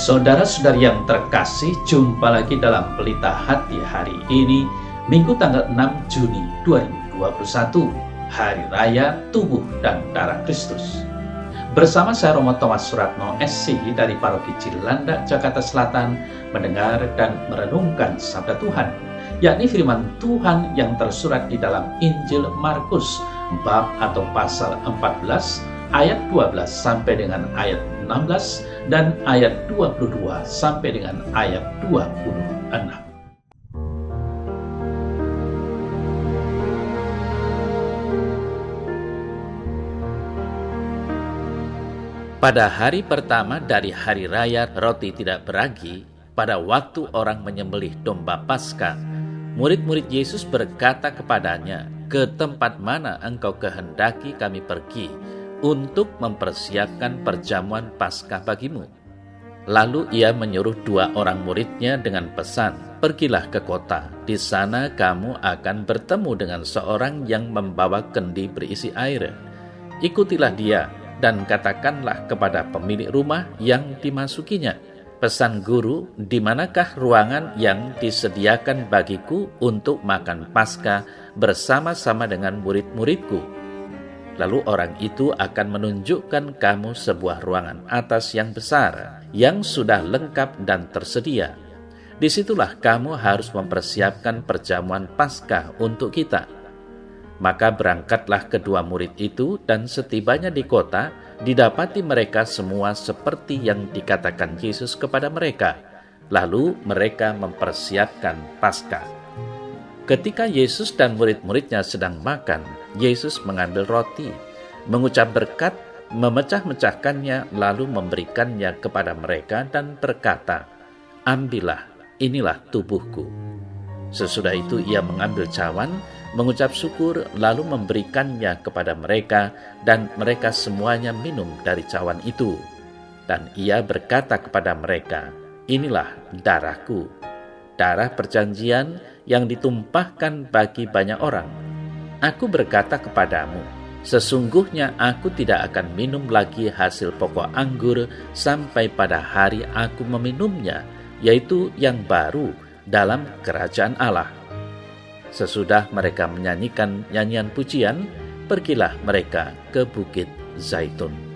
Saudara-saudari yang terkasih, jumpa lagi dalam Pelita Hati hari ini, Minggu tanggal 6 Juni 2021, Hari Raya Tubuh dan Darah Kristus. Bersama saya Romo Thomas Suratno, SC dari Paroki Cilandak, Jakarta Selatan, mendengar dan merenungkan Sabda Tuhan, yakni firman Tuhan yang tersurat di dalam Injil Markus, bab atau pasal 14, ayat 12 sampai dengan ayat 16 dan ayat 22 sampai dengan ayat 26. Pada hari pertama dari hari raya roti tidak beragi, pada waktu orang menyembelih domba Paskah, murid-murid Yesus berkata kepadanya, "Ke tempat mana engkau kehendaki kami pergi untuk mempersiapkan perjamuan Paskah bagimu?" Lalu ia menyuruh 2 orang muridnya dengan pesan, "Pergilah ke kota, di sana kamu akan bertemu dengan seorang yang membawa kendi berisi air. Ikutilah dia dan katakanlah kepada pemilik rumah yang dimasukinya, 'Pesan guru, di manakah ruangan yang disediakan bagiku untuk makan Paskah bersama-sama dengan murid-muridku?' Lalu orang itu akan menunjukkan kamu sebuah ruangan atas yang besar, yang sudah lengkap dan tersedia. Disitulah kamu harus mempersiapkan perjamuan Paskah untuk kita." Maka berangkatlah kedua murid itu, dan setibanya di kota, didapati mereka semua seperti yang dikatakan Yesus kepada mereka. Lalu mereka mempersiapkan Paskah. Ketika Yesus dan murid-muridnya sedang makan, Yesus mengambil roti, mengucap berkat, memecah-mecahkannya, lalu memberikannya kepada mereka dan berkata, "Ambillah, inilah tubuhku." Sesudah itu ia mengambil cawan, mengucap syukur, lalu memberikannya kepada mereka, dan mereka semuanya minum dari cawan itu. Dan ia berkata kepada mereka, "Inilah darahku, darah perjanjian yang ditumpahkan bagi banyak orang. Aku berkata kepadamu, sesungguhnya aku tidak akan minum lagi hasil pokok anggur sampai pada hari aku meminumnya, yaitu yang baru dalam kerajaan Allah." Sesudah mereka menyanyikan nyanyian pujian, pergilah mereka ke Bukit Zaitun.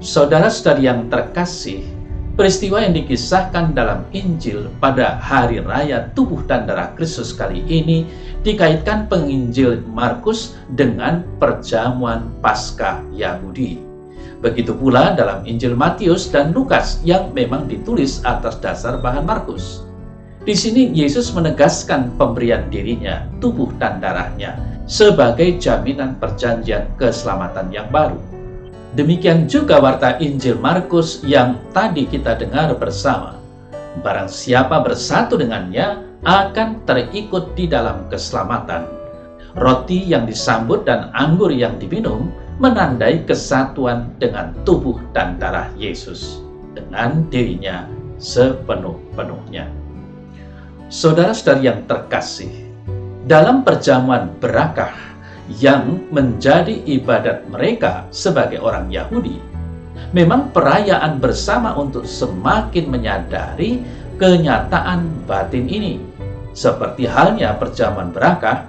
Saudara-saudari yang terkasih, peristiwa yang dikisahkan dalam Injil pada Hari Raya Tubuh dan Darah Kristus kali ini dikaitkan penginjil Markus dengan perjamuan Paskah Yahudi. Begitu pula dalam Injil Matius dan Lukas yang memang ditulis atas dasar bahan Markus. Di sini Yesus menegaskan pemberian dirinya, tubuh dan darahnya, sebagai jaminan perjanjian keselamatan yang baru. Demikian juga warta Injil Markus yang tadi kita dengar bersama. Barang siapa bersatu dengannya akan terikut di dalam keselamatan. Roti yang disambut dan anggur yang diminum menandai kesatuan dengan tubuh dan darah Yesus dengan dirinya sepenuh-penuhnya. Saudara-saudari yang terkasih, dalam perjamuan berakah yang menjadi ibadat mereka sebagai orang Yahudi, memang perayaan bersama untuk semakin menyadari kenyataan batin ini. Seperti halnya perjamuan berakah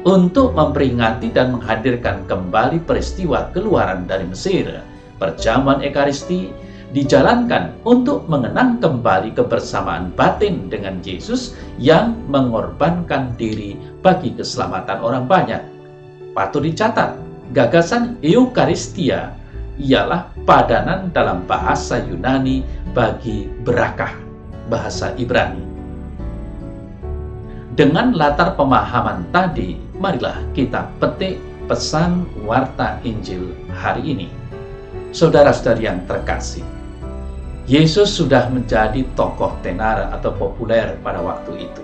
untuk memperingati dan menghadirkan kembali peristiwa keluaran dari Mesir, perjamuan Ekaristi dijalankan untuk mengenang kembali kebersamaan batin dengan Yesus yang mengorbankan diri bagi keselamatan orang banyak. Patut dicatat, gagasan Eukaristia ialah padanan dalam bahasa Yunani bagi berakah, bahasa Ibrani. Dengan latar pemahaman tadi, marilah kita petik pesan warta Injil hari ini. Saudara-saudari yang terkasih, Yesus sudah menjadi tokoh tenar atau populer pada waktu itu.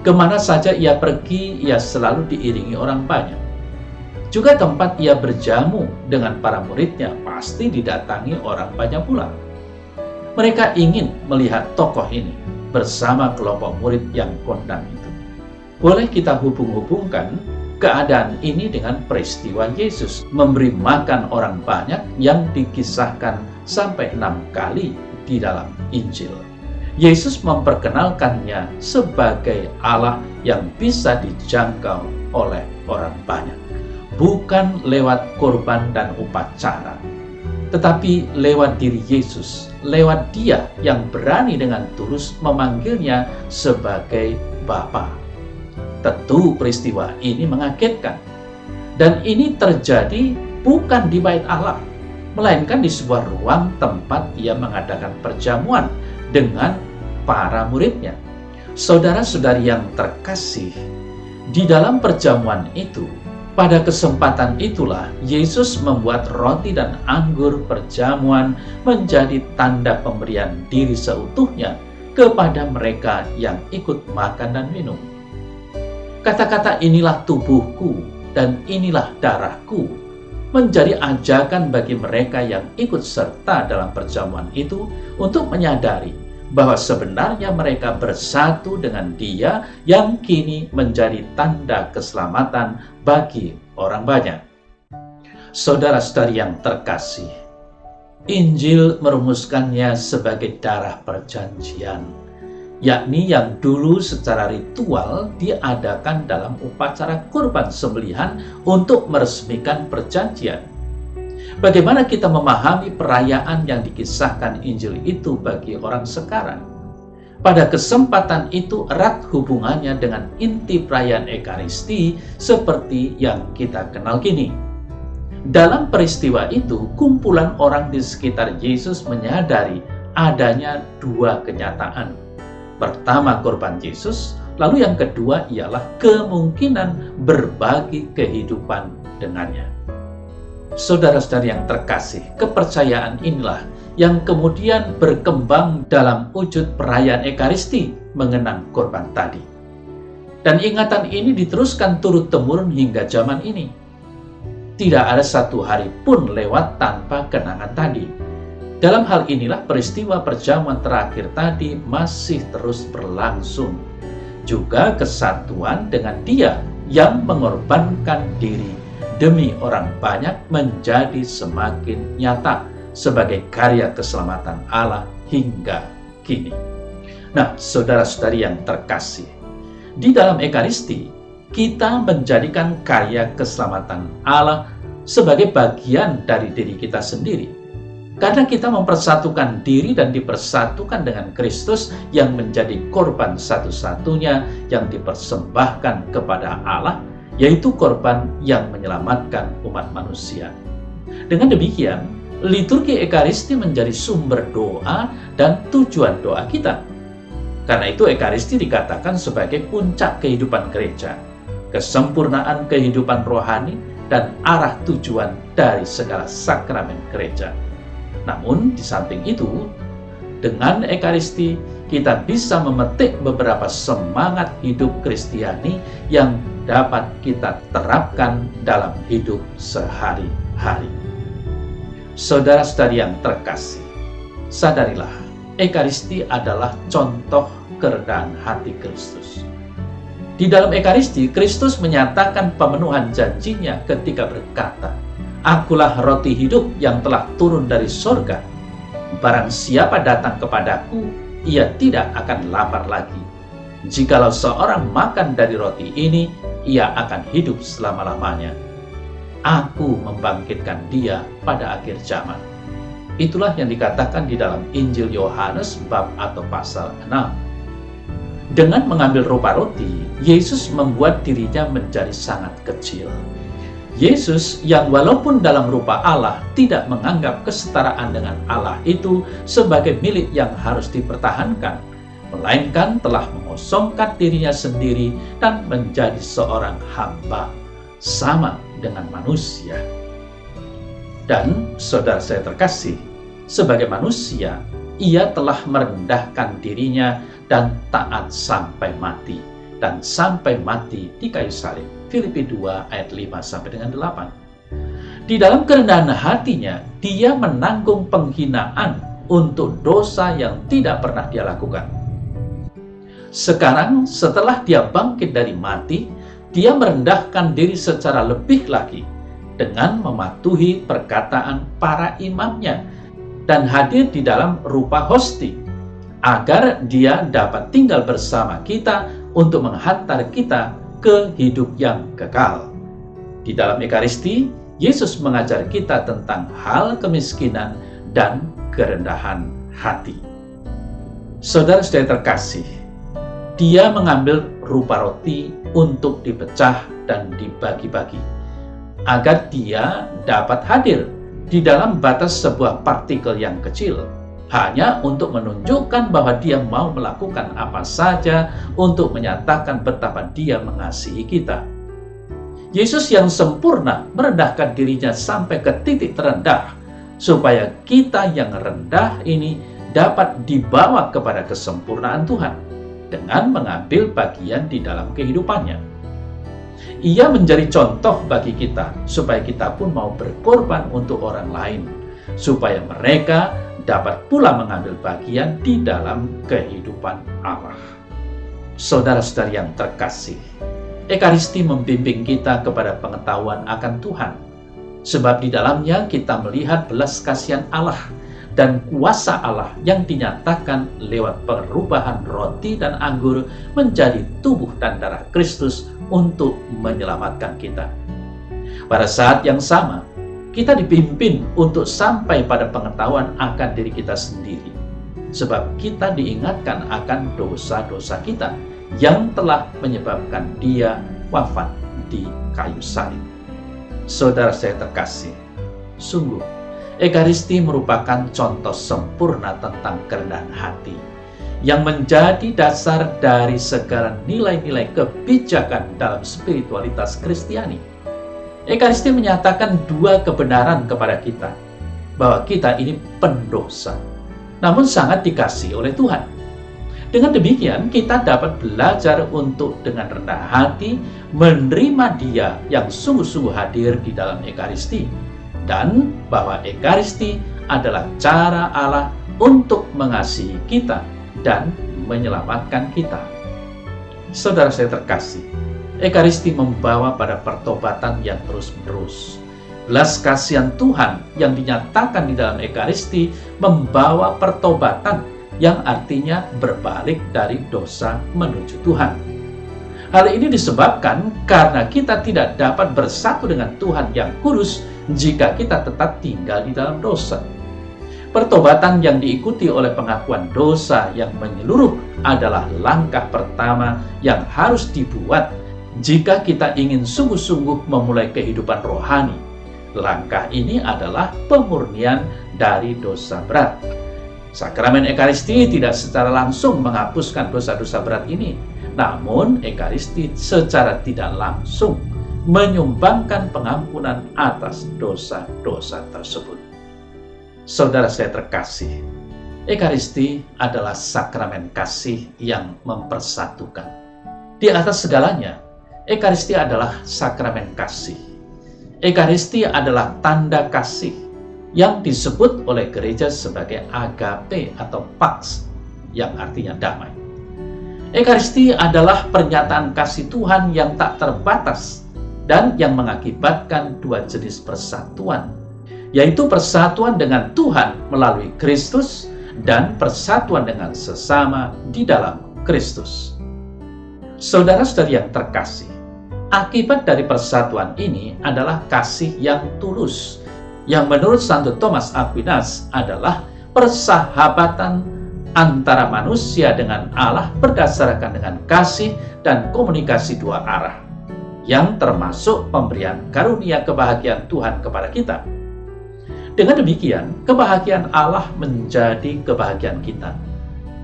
Kemana saja ia pergi, ia selalu diiringi orang banyak. Juga tempat ia berjamu dengan para muridnya pasti didatangi orang banyak pula. Mereka ingin melihat tokoh ini bersama kelompok murid yang kondang itu. Boleh kita hubung-hubungkan keadaan ini dengan peristiwa Yesus memberi makan orang banyak yang dikisahkan sampai 6 kali di dalam Injil. Yesus memperkenalkannya sebagai Allah yang bisa dijangkau oleh orang banyak. Bukan lewat korban dan upacara, tetapi lewat diri Yesus, lewat Dia yang berani dengan tulus memanggilnya sebagai Bapa. Tentu peristiwa ini mengagetkan. Dan ini terjadi bukan di bait Allah, melainkan di sebuah ruang tempat Ia mengadakan perjamuan dengan para muridnya. Saudara-saudari yang terkasih, di dalam perjamuan itu, pada kesempatan itulah Yesus membuat roti dan anggur perjamuan menjadi tanda pemberian diri seutuhnya kepada mereka yang ikut makan dan minum. Kata-kata inilah tubuhku dan inilah darahku menjadi ajakan bagi mereka yang ikut serta dalam perjamuan itu untuk menyadari bahwa sebenarnya mereka bersatu dengan Dia yang kini menjadi tanda keselamatan bagi orang banyak. Saudara-saudari yang terkasih, Injil merumuskannya sebagai darah perjanjian, yakni yang dulu secara ritual diadakan dalam upacara kurban sembelihan untuk meresmikan perjanjian. Bagaimana kita memahami perayaan yang dikisahkan Injil itu bagi orang sekarang? Pada kesempatan itu erat hubungannya dengan inti perayaan Ekaristi seperti yang kita kenal kini. Dalam peristiwa itu, kumpulan orang di sekitar Yesus menyadari adanya 2 kenyataan. Pertama, korban Yesus, lalu yang kedua ialah kemungkinan berbagi kehidupan dengannya. Saudara-saudari yang terkasih, kepercayaan inilah yang kemudian berkembang dalam wujud perayaan Ekaristi mengenang korban tadi. Dan ingatan ini diteruskan turut-temurun hingga zaman ini. Tidak ada satu hari pun lewat tanpa kenangan tadi. Dalam hal inilah peristiwa perjamuan terakhir tadi masih terus berlangsung. Juga kesatuan dengan Dia yang mengorbankan diri demi orang banyak menjadi semakin nyata sebagai karya keselamatan Allah hingga kini. Nah, saudara-saudari yang terkasih, di dalam Ekaristi kita menjadikan karya keselamatan Allah sebagai bagian dari diri kita sendiri. Karena kita mempersatukan diri dan dipersatukan dengan Kristus yang menjadi korban satu-satunya yang dipersembahkan kepada Allah, yaitu korban yang menyelamatkan umat manusia. Dengan demikian, liturgi Ekaristi menjadi sumber doa dan tujuan doa kita. Karena itu Ekaristi dikatakan sebagai puncak kehidupan gereja, kesempurnaan kehidupan rohani, dan arah tujuan dari segala sakramen gereja. Namun di samping itu, dengan Ekaristi kita bisa memetik beberapa semangat hidup Kristiani yang dapat kita terapkan dalam hidup sehari-hari. Saudara-saudari yang terkasih, sadarilah Ekaristi adalah contoh kerendahan hati Kristus. Di dalam Ekaristi, Kristus menyatakan pemenuhan janjinya ketika berkata, "Akulah roti hidup yang telah turun dari sorga. Barang siapa datang kepadaku, ia tidak akan lapar lagi. Jikalau seorang makan dari roti ini, ia akan hidup selama-lamanya. Aku membangkitkan dia pada akhir zaman." Itulah yang dikatakan di dalam Injil Yohanes bab atau pasal 6. Dengan mengambil rupa roti, Yesus membuat dirinya menjadi sangat kecil. Yesus yang walaupun dalam rupa Allah tidak menganggap kesetaraan dengan Allah itu sebagai milik yang harus dipertahankan, melainkan telah mengosongkan dirinya sendiri dan menjadi seorang hamba, sama dengan manusia. Dan saudara saya terkasih, sebagai manusia, ia telah merendahkan dirinya dan taat sampai mati, dan sampai mati di kayu salib. Filipi 2 ayat 5 sampai dengan 8. Di dalam kerendahan hatinya, dia menanggung penghinaan untuk dosa yang tidak pernah dia lakukan. Sekarang, setelah dia bangkit dari mati, dia merendahkan diri secara lebih lagi dengan mematuhi perkataan para imamnya dan hadir di dalam rupa hosti, agar dia dapat tinggal bersama kita untuk menghantar kita ke hidup yang kekal. Di dalam Ekaristi, Yesus mengajar kita tentang hal kemiskinan dan kerendahan hati. Saudara-saudara terkasih, dia mengambil rupa roti untuk dipecah dan dibagi-bagi, agar dia dapat hadir di dalam batas sebuah partikel yang kecil, hanya untuk menunjukkan bahwa dia mau melakukan apa saja untuk menyatakan betapa dia mengasihi kita. Yesus yang sempurna merendahkan dirinya sampai ke titik terendah, supaya kita yang rendah ini dapat dibawa kepada kesempurnaan Tuhan dengan mengambil bagian di dalam kehidupannya. Ia menjadi contoh bagi kita, supaya kita pun mau berkorban untuk orang lain, supaya mereka dapat pula mengambil bagian di dalam kehidupan Allah. Saudara-saudari yang terkasih, Ekaristi membimbing kita kepada pengetahuan akan Tuhan, sebab di dalamnya kita melihat belas kasihan Allah dan kuasa Allah yang dinyatakan lewat perubahan roti dan anggur menjadi tubuh dan darah Kristus untuk menyelamatkan kita. Pada saat yang sama, kita dipimpin untuk sampai pada pengetahuan akan diri kita sendiri, sebab kita diingatkan akan dosa-dosa kita yang telah menyebabkan dia wafat di kayu salib. Saudara saya terkasih, sungguh Ekaristi merupakan contoh sempurna tentang kerendahan hati yang menjadi dasar dari segala nilai-nilai kebijakan dalam spiritualitas Kristiani. Ekaristi menyatakan dua kebenaran kepada kita, bahwa kita ini pendosa, namun sangat dikasihi oleh Tuhan. Dengan demikian, kita dapat belajar untuk dengan rendah hati menerima Dia yang sungguh-sungguh hadir di dalam Ekaristi, dan bahwa Ekaristi adalah cara Allah untuk mengasihi kita dan menyelamatkan kita. Saudara saya terkasih, Ekaristi membawa pada pertobatan yang terus-menerus. Belas kasihan Tuhan yang dinyatakan di dalam Ekaristi membawa pertobatan, yang artinya berbalik dari dosa menuju Tuhan. Hal ini disebabkan karena kita tidak dapat bersatu dengan Tuhan yang kudus jika kita tetap tinggal di dalam dosa. Pertobatan yang diikuti oleh pengakuan dosa yang menyeluruh adalah langkah pertama yang harus dibuat jika kita ingin sungguh-sungguh memulai kehidupan rohani. Langkah ini adalah pemurnian dari dosa berat. Sakramen Ekaristi tidak secara langsung menghapuskan dosa-dosa berat ini, namun Ekaristi secara tidak langsung menyumbangkan pengampunan atas dosa-dosa tersebut. Saudara saya terkasih, Ekaristi adalah sakramen kasih yang mempersatukan. Di atas segalanya, Ekaristi adalah sakramen kasih. Ekaristi adalah tanda kasih yang disebut oleh gereja sebagai agape atau pax, yang artinya damai. Ekaristi adalah pernyataan kasih Tuhan yang tak terbatas dan yang mengakibatkan dua jenis persatuan, yaitu persatuan dengan Tuhan melalui Kristus dan persatuan dengan sesama di dalam Kristus. Saudara-saudari yang terkasih, akibat dari persatuan ini adalah kasih yang tulus, yang menurut Santo Thomas Aquinas adalah persahabatan antara manusia dengan Allah berdasarkan dengan kasih dan komunikasi dua arah, yang termasuk pemberian karunia kebahagiaan Tuhan kepada kita. Dengan demikian, kebahagiaan Allah menjadi kebahagiaan kita.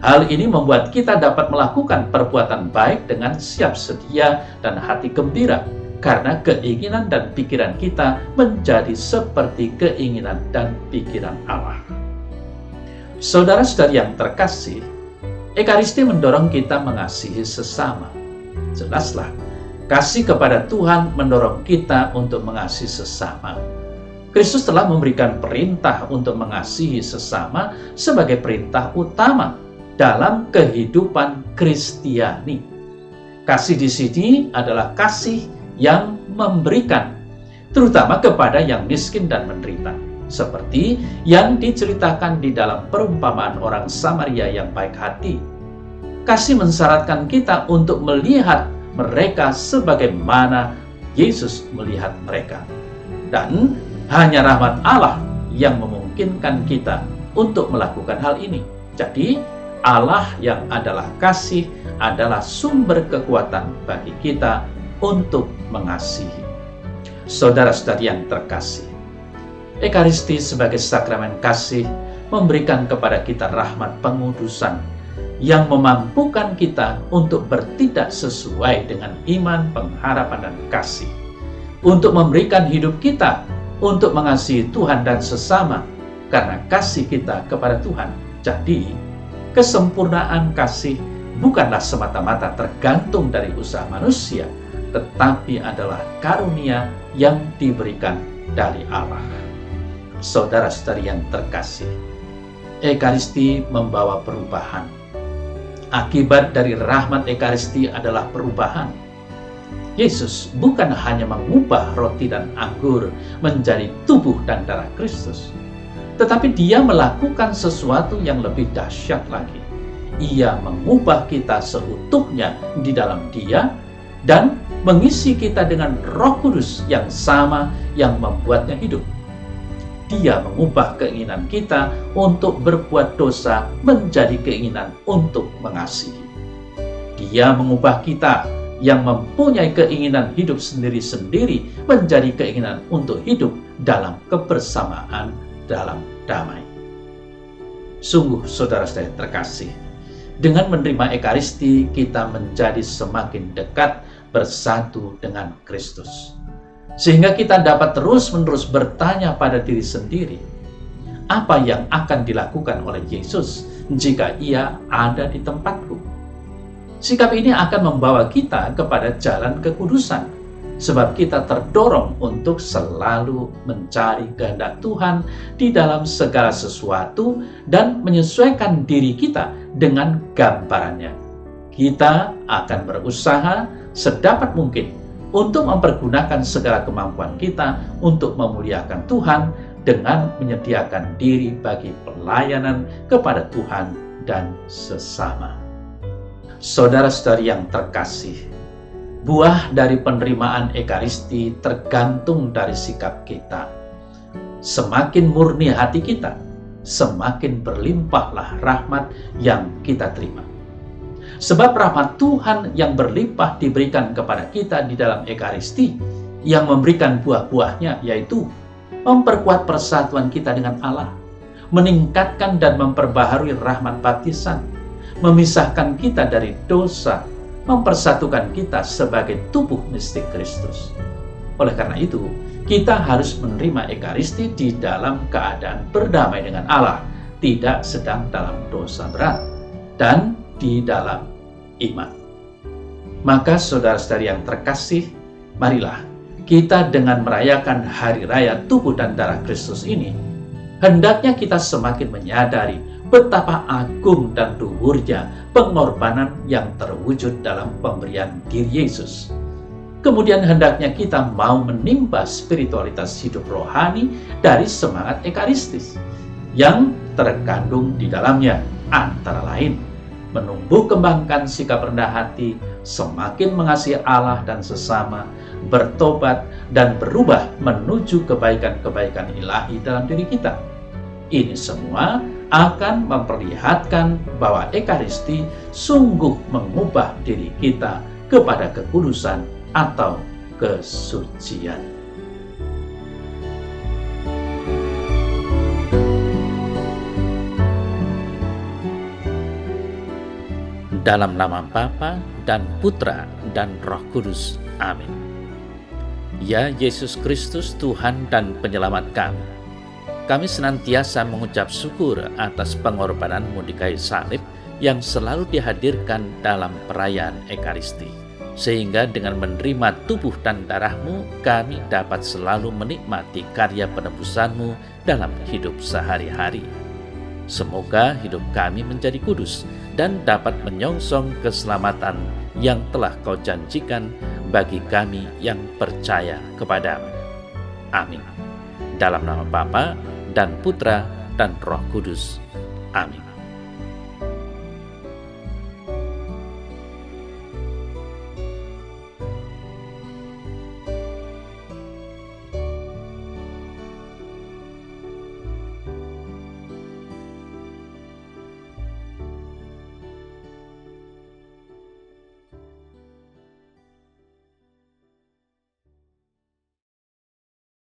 Hal ini membuat kita dapat melakukan perbuatan baik dengan siap sedia dan hati gembira, karena keinginan dan pikiran kita menjadi seperti keinginan dan pikiran Allah. Saudara-saudari yang terkasih, Ekaristi mendorong kita mengasihi sesama. Jelaslah, kasih kepada Tuhan mendorong kita untuk mengasihi sesama. Kristus telah memberikan perintah untuk mengasihi sesama sebagai perintah utama dalam kehidupan Kristiani. Kasih di sini adalah kasih yang memberikan, terutama kepada yang miskin dan menderita, seperti yang diceritakan di dalam perumpamaan orang Samaria yang baik hati. Kasih mensyaratkan kita untuk melihat mereka sebagaimana Yesus melihat mereka. Dan hanya rahmat Allah yang memungkinkan kita untuk melakukan hal ini. Jadi, Allah yang adalah kasih adalah sumber kekuatan bagi kita untuk mengasihi. Saudara-saudari yang terkasih, Ekaristi sebagai sakramen kasih memberikan kepada kita rahmat pengudusan yang memampukan kita untuk bertindak sesuai dengan iman, pengharapan, dan kasih, untuk memberikan hidup kita untuk mengasihi Tuhan dan sesama karena kasih kita kepada Tuhan. Jadi, kesempurnaan kasih bukanlah semata-mata tergantung dari usaha manusia, tetapi adalah karunia yang diberikan dari Allah. Saudara-saudari yang terkasih, Ekaristi membawa perubahan. Akibat dari rahmat Ekaristi adalah perubahan. Yesus bukan hanya mengubah roti dan anggur menjadi tubuh dan darah Kristus, tetapi Dia melakukan sesuatu yang lebih dahsyat lagi. Ia mengubah kita seutuhnya di dalam Dia dan mengisi kita dengan Roh Kudus yang sama yang membuatnya hidup. Dia mengubah keinginan kita untuk berbuat dosa menjadi keinginan untuk mengasihi. Dia mengubah kita yang mempunyai keinginan hidup sendiri-sendiri menjadi keinginan untuk hidup dalam kebersamaan, dalam damai. Sungguh, saudara-saudara terkasih, dengan menerima Ekaristi kita menjadi semakin dekat bersatu dengan Kristus. Sehingga kita dapat terus-menerus bertanya pada diri sendiri, apa yang akan dilakukan oleh Yesus jika Ia ada di tempatku? Sikap ini akan membawa kita kepada jalan kekudusan, sebab kita terdorong untuk selalu mencari kehendak Tuhan di dalam segala sesuatu dan menyesuaikan diri kita dengan gambarannya. Kita akan berusaha sedapat mungkin untuk mempergunakan segala kemampuan kita untuk memuliakan Tuhan dengan menyediakan diri bagi pelayanan kepada Tuhan dan sesama. Saudara-saudari yang terkasih, buah dari penerimaan Ekaristi tergantung dari sikap kita. Semakin murni hati kita, semakin berlimpahlah rahmat yang kita terima. Sebab rahmat Tuhan yang berlimpah diberikan kepada kita di dalam Ekaristi yang memberikan buah-buahnya, yaitu memperkuat persatuan kita dengan Allah, meningkatkan dan memperbaharui rahmat baptisan, memisahkan kita dari dosa, mempersatukan kita sebagai tubuh mistik Kristus. Oleh karena itu, kita harus menerima Ekaristi di dalam keadaan berdamai dengan Allah, tidak sedang dalam dosa berat, dan di dalam iman. Maka saudara-saudari yang terkasih, marilah kita dengan merayakan hari raya tubuh dan darah Kristus ini, hendaknya kita semakin menyadari betapa agung dan luhurnya pengorbanan yang terwujud dalam pemberian diri Yesus. Kemudian hendaknya kita mau menimba spiritualitas hidup rohani dari semangat ekaristis yang terkandung di dalamnya, antara lain menumbuh kembangkan sikap rendah hati, semakin mengasihi Allah dan sesama, bertobat dan berubah menuju kebaikan-kebaikan ilahi dalam diri kita. Ini semua akan memperlihatkan bahwa Ekaristi sungguh mengubah diri kita kepada kekudusan atau kesucian. Dalam nama Bapa dan Putra dan Roh Kudus. Amin. Ya Yesus Kristus, Tuhan dan Penyelamat kami senantiasa mengucap syukur atas pengorbanan-Mu di kayu salib yang selalu dihadirkan dalam perayaan Ekaristi. sehingga dengan menerima tubuh dan darah-Mu, kami dapat selalu menikmati karya penebusan-Mu dalam hidup sehari-hari. Semoga hidup kami menjadi kudus dan dapat menyongsong keselamatan yang telah Kau janjikan bagi kami yang percaya kepada-Mu. Amin. Dalam nama Bapa dan Putra dan Roh Kudus. Amin.